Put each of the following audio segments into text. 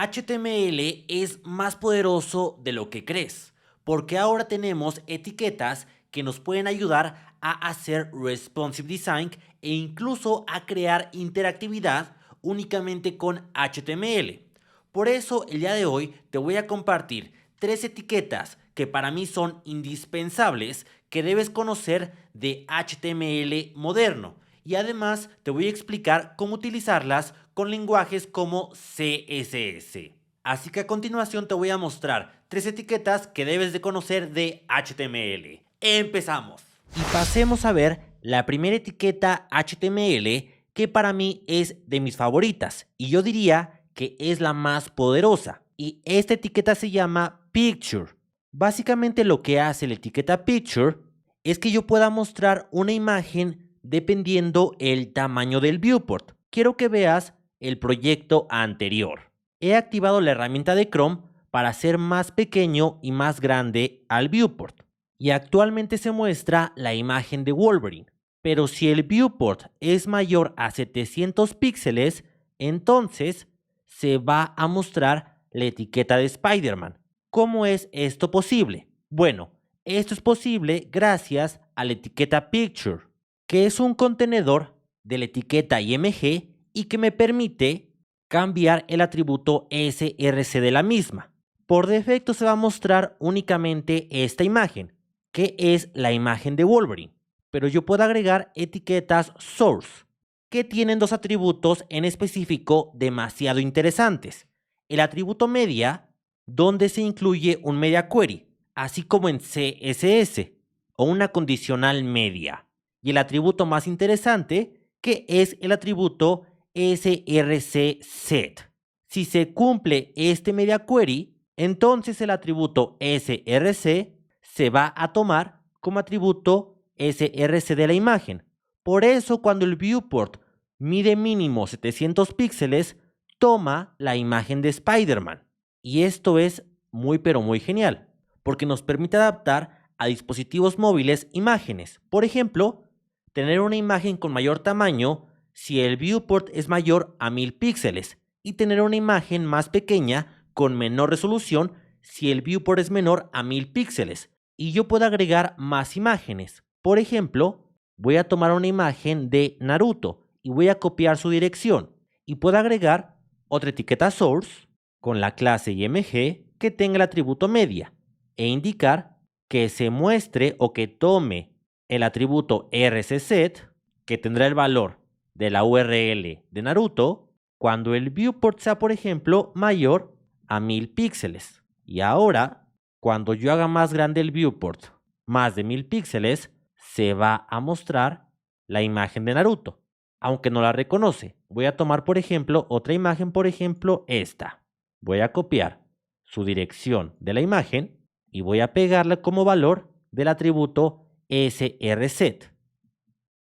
HTML es más poderoso de lo que crees, porque ahora tenemos etiquetas que nos pueden ayudar a hacer responsive design e incluso a crear interactividad únicamente con HTML. Por eso el día de hoy te voy a compartir tres etiquetas que para mí son indispensables que debes conocer de HTML moderno. Y además te voy a explicar cómo utilizarlas con lenguajes como CSS. Así que a continuación te voy a mostrar tres etiquetas que debes de conocer de HTML. ¡Empezamos! Y pasemos a ver la primera etiqueta HTML que para mí es de mis favoritas y yo diría que es la más poderosa. Y esta etiqueta se llama Picture. Básicamente lo que hace la etiqueta Picture es que yo pueda mostrar una imagen dependiendo el tamaño del viewport. Quiero que veas el proyecto anterior. He activado la herramienta de Chrome para hacer más pequeño y más grande al viewport. Y actualmente se muestra la imagen de Wolverine. Pero si el viewport es mayor a 700 píxeles, entonces se va a mostrar la etiqueta de Spider-Man. ¿Cómo es esto posible? Bueno, esto es posible gracias a la etiqueta Picture, que es un contenedor de la etiqueta IMG y que me permite cambiar el atributo src de la misma. Por defecto se va a mostrar únicamente esta imagen, que es la imagen de Wolverine, pero yo puedo agregar etiquetas source, que tienen dos atributos en específico demasiado interesantes. El atributo media, donde se incluye un media query, así como en CSS, o una condicional media. Y el atributo más interesante, que es el atributo src_set. Si se cumple este media query, entonces el atributo src se va a tomar como atributo src de la imagen. Por eso cuando el viewport mide mínimo 700 píxeles, toma la imagen de Spider-Man. Y esto es muy pero muy genial, porque nos permite adaptar a dispositivos móviles imágenes. Por ejemplo, tener una imagen con mayor tamaño si el viewport es mayor a 1000 píxeles y tener una imagen más pequeña con menor resolución si el viewport es menor a 1000 píxeles. Y yo puedo agregar más imágenes. Por ejemplo, voy a tomar una imagen de Naruto y voy a copiar su dirección. Y puedo agregar otra etiqueta source con la clase IMG que tenga el atributo media e indicar que se muestre o que tome el atributo rcset, que tendrá el valor de la URL de Naruto, cuando el viewport sea, por ejemplo, mayor a 1000 píxeles. Y ahora, cuando yo haga más grande el viewport, más de 1000 píxeles, se va a mostrar la imagen de Naruto, aunque no la reconoce. Voy a tomar, por ejemplo, otra imagen, por ejemplo, esta. Voy a copiar su dirección de la imagen y voy a pegarla como valor del atributo srset.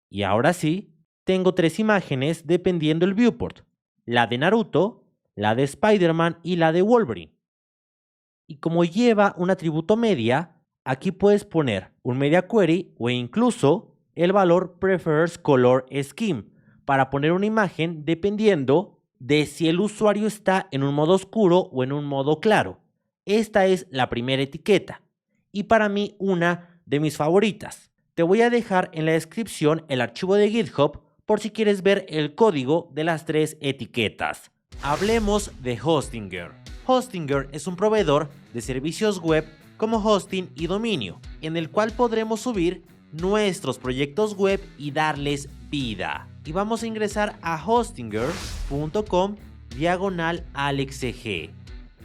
Y ahora sí, tengo tres imágenes dependiendo del viewport. La de Naruto, la de Spider-Man y la de Wolverine. Y como lleva un atributo media, aquí puedes poner un media query o incluso el valor prefers color scheme para poner una imagen dependiendo de si el usuario está en un modo oscuro o en un modo claro. Esta es la primera etiqueta y para mí una de mis favoritas. Te voy a dejar en la descripción el archivo de GitHub por si quieres ver el código de las tres etiquetas. Hablemos de Hostinger. Hostinger es un proveedor de servicios web como hosting y dominio, en el cual podremos subir nuestros proyectos web y darles vida. Y vamos a ingresar a hostinger.com/AlexG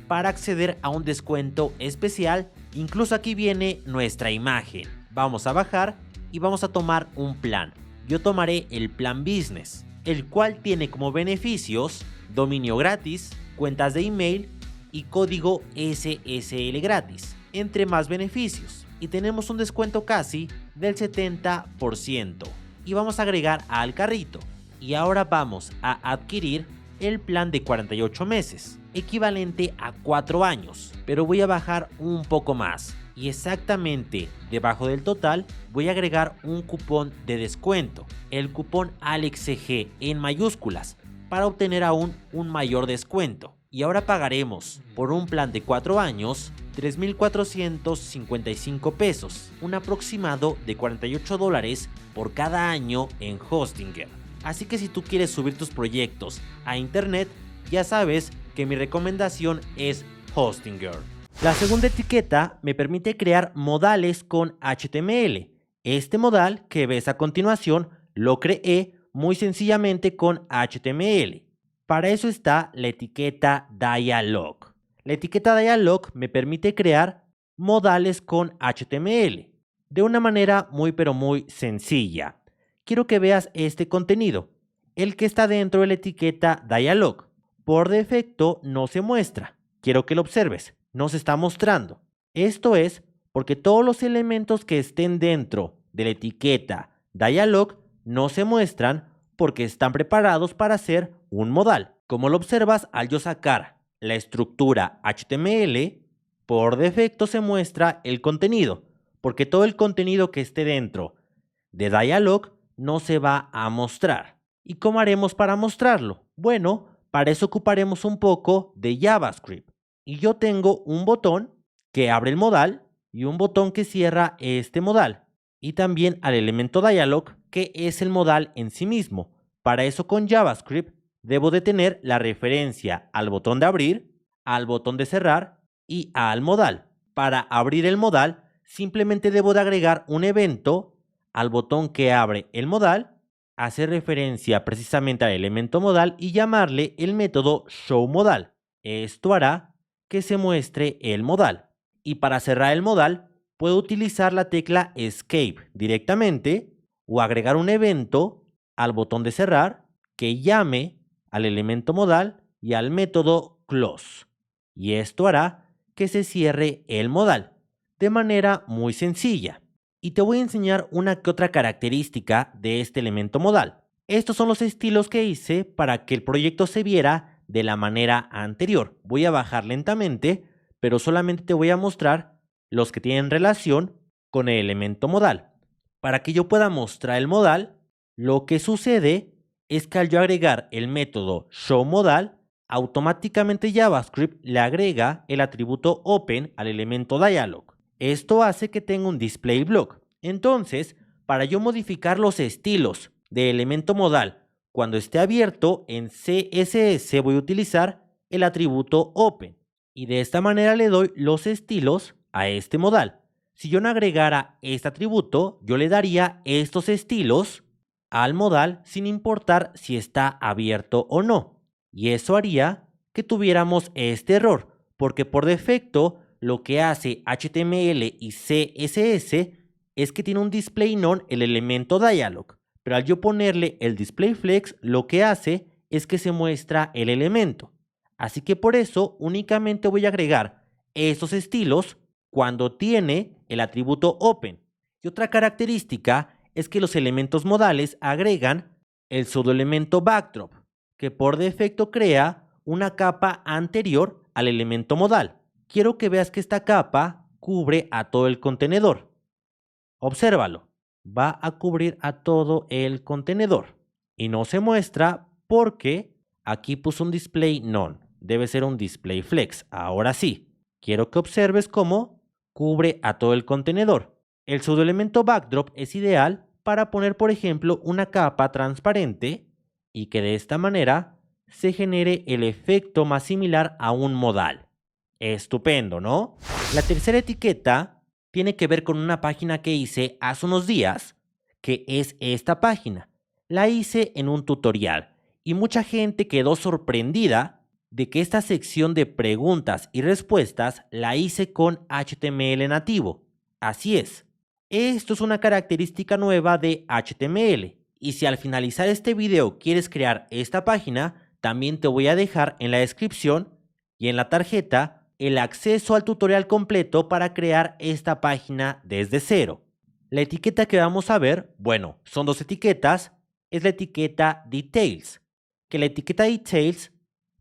para acceder a un descuento especial. Incluso aquí viene nuestra imagen. Vamos a bajar y vamos a tomar un plan. Yo tomaré el plan Business, el cual tiene como beneficios dominio gratis, cuentas de email y código SSL gratis, entre más beneficios. Y tenemos un descuento casi del 70%. Y vamos a agregar al carrito. Y ahora vamos a adquirir el plan de 48 meses, equivalente a 4 años. Pero voy a bajar un poco más. Y exactamente debajo del total voy a agregar un cupón de descuento, el cupón AlexG en mayúsculas, para obtener aún un mayor descuento. y ahora pagaremos por un plan de 4 años 3,455 pesos, un aproximado de $48 por cada año en Hostinger. Así que si tú quieres subir tus proyectos a internet, ya sabes que mi recomendación es Hostinger. La segunda etiqueta me permite crear modales con HTML. Este modal que ves a continuación lo creé muy sencillamente con HTML. Para eso está la etiqueta Dialog. La etiqueta Dialog me permite crear modales con HTML de una manera muy pero muy sencilla. Quiero que veas este contenido, el que está dentro de la etiqueta Dialog. Por defecto no se muestra. Quiero que lo observes, no se está mostrando. Esto es porque todos los elementos que estén dentro de la etiqueta Dialog no se muestran porque están preparados para ser un modal. Como lo observas, al yo sacar la estructura HTML, por defecto se muestra el contenido, porque todo el contenido que esté dentro de Dialog no se va a mostrar. ¿Y cómo haremos para mostrarlo? Bueno, para eso ocuparemos un poco de JavaScript. Y yo tengo un botón que abre el modal y un botón que cierra este modal. Y también al elemento Dialog, que es el modal en sí mismo. Para eso con JavaScript debo de tener la referencia al botón de abrir, al botón de cerrar y al modal. Para abrir el modal simplemente debo de agregar un evento al botón que abre el modal, hacer referencia precisamente al elemento modal y llamarle el método showModal. Esto hará que se muestre el modal. Y para cerrar el modal puedo utilizar la tecla Escape directamente o agregar un evento al botón de cerrar que llame al elemento modal y al método close. Y esto hará que se cierre el modal de manera muy sencilla. Y te voy a enseñar una que otra característica de este elemento modal. Estos son los estilos que hice para que el proyecto se viera de la manera anterior. Voy a bajar lentamente, pero solamente te voy a mostrar los que tienen relación con el elemento modal. Para que yo pueda mostrar el modal, lo que sucede es que al yo agregar el método showModal, automáticamente JavaScript le agrega el atributo open al elemento Dialog. Esto hace que tenga un display block. Entonces, para yo modificar los estilos de elemento modal cuando esté abierto en CSS, voy a utilizar el atributo open. Y de esta manera le doy los estilos a este modal. Si yo no agregara este atributo, yo le daría estos estilos al modal sin importar si está abierto o no. Y eso haría que tuviéramos este error, porque por defecto lo que hace HTML y CSS es que tiene un display none el elemento Dialog, pero al yo ponerle el display flex lo que hace es que se muestra el elemento. Así que por eso únicamente voy a agregar estos estilos cuando tiene el atributo open. Y otra característica es que los elementos modales agregan el pseudoelemento backdrop, que por defecto crea una capa anterior al elemento modal. Quiero que veas que esta capa cubre a todo el contenedor. Obsérvalo, va a cubrir a todo el contenedor y no se muestra porque aquí puso un display none. Debe ser un display flex. Ahora sí, quiero que observes cómo cubre a todo el contenedor. El pseudoelemento backdrop es ideal para poner, por ejemplo, una capa transparente y que de esta manera se genere el efecto más similar a un modal. Estupendo, ¿no? La tercera etiqueta tiene que ver con una página que hice hace unos días, que es esta página. La hice en un tutorial y mucha gente quedó sorprendida de que esta sección de preguntas y respuestas la hice con HTML nativo. Así es. Esto es una característica nueva de HTML. Y si al finalizar este video quieres crear esta página, también te voy a dejar en la descripción y en la tarjeta el acceso al tutorial completo para crear esta página desde cero. La etiqueta que vamos a ver, bueno, son dos etiquetas, es la etiqueta Details, que la etiqueta Details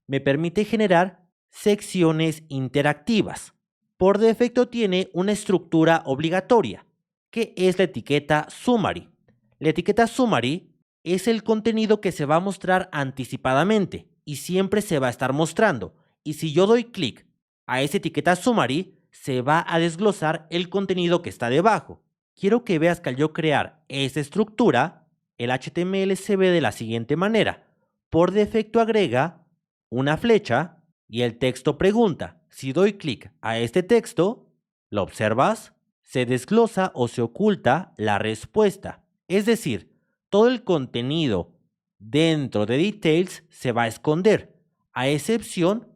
me permite generar secciones interactivas. Por defecto tiene una estructura obligatoria, que es la etiqueta Summary. La etiqueta Summary es el contenido que se va a mostrar anticipadamente y siempre se va a estar mostrando. Y si yo doy clic a esa etiqueta summary, se va a desglosar el contenido que está debajo. Quiero que veas que al yo crear esta estructura, el HTML se ve de la siguiente manera. Por defecto agrega una flecha y el texto pregunta. Si doy clic a este texto, ¿lo observas? Se desglosa o se oculta la respuesta. Es decir, todo el contenido dentro de details se va a esconder, a excepción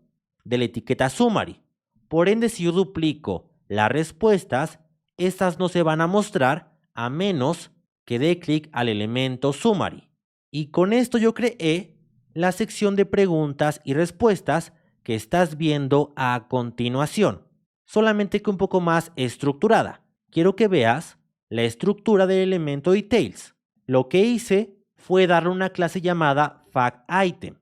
de la etiqueta summary. Por ende, si yo duplico las respuestas, estas no se van a mostrar a menos que dé clic al elemento summary. Y con esto yo creé la sección de preguntas y respuestas que estás viendo a continuación, solamente que un poco más estructurada. Quiero que veas la estructura del elemento details. Lo que hice fue darle una clase llamada FactItem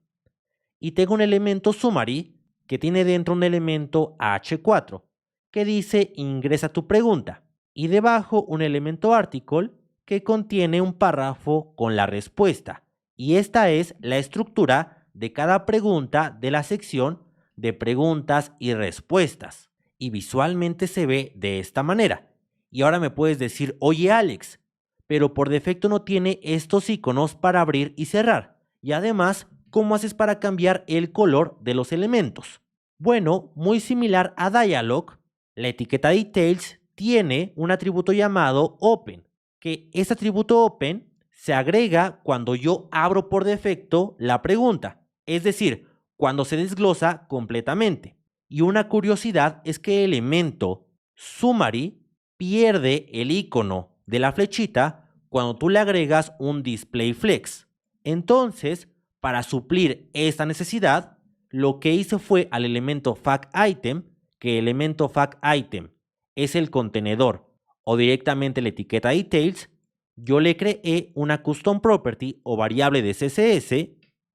y tengo un elemento summary que tiene dentro un elemento h4 que dice ingresa tu pregunta y debajo un elemento article que contiene un párrafo con la respuesta, y esta es la estructura de cada pregunta de la sección de preguntas y respuestas, y visualmente se ve de esta manera. Y ahora me puedes decir, oye Alex, pero por defecto no tiene estos iconos para abrir y cerrar, y además, ¿cómo haces para cambiar el color de los elementos? Bueno, muy similar a Dialog, la etiqueta Details tiene un atributo llamado Open, que este atributo Open se agrega cuando yo abro por defecto la pregunta, es decir, cuando se desglosa completamente. Y una curiosidad es que el elemento Summary pierde el icono de la flechita cuando tú le agregas un display flex. Entonces, para suplir esta necesidad, lo que hice fue al elemento FactItem, que el elemento FactItem es el contenedor o directamente la etiqueta details, yo le creé una custom property o variable de CSS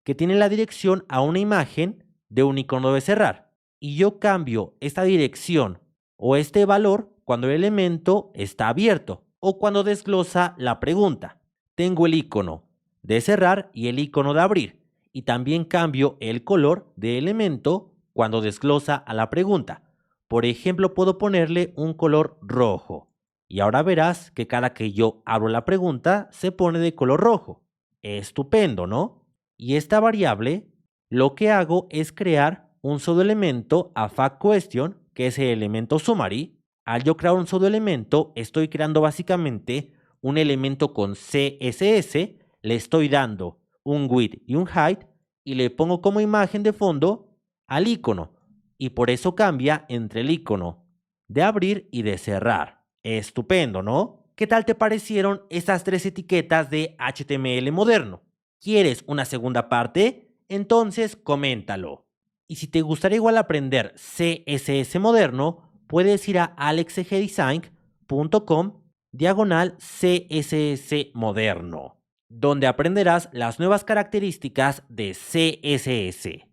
que tiene la dirección a una imagen de un icono de cerrar. Y yo cambio esta dirección o este valor cuando el elemento está abierto o cuando desglosa la pregunta. Tengo el icono de cerrar y el icono de abrir, y también cambio el color del elemento cuando desglosa a la pregunta. Por ejemplo, puedo ponerle un color rojo, y ahora verás que cada que yo abro la pregunta se pone de color rojo. Estupendo, ¿no? Y esta variable, lo que hago es crear un solo elemento a FactQuestion, que es el elemento summary. Al yo crear un solo elemento, estoy creando básicamente un elemento con CSS, le estoy dando un width y un height y le pongo como imagen de fondo al icono, y por eso cambia entre el icono de abrir y de cerrar. Estupendo, ¿no? ¿Qué tal te parecieron estas 3 etiquetas de HTML moderno? ¿Quieres una segunda parte? Entonces coméntalo. Y si te gustaría igual aprender CSS moderno, puedes ir a alexegdesign.com/CSS moderno, donde aprenderás las nuevas características de CSS.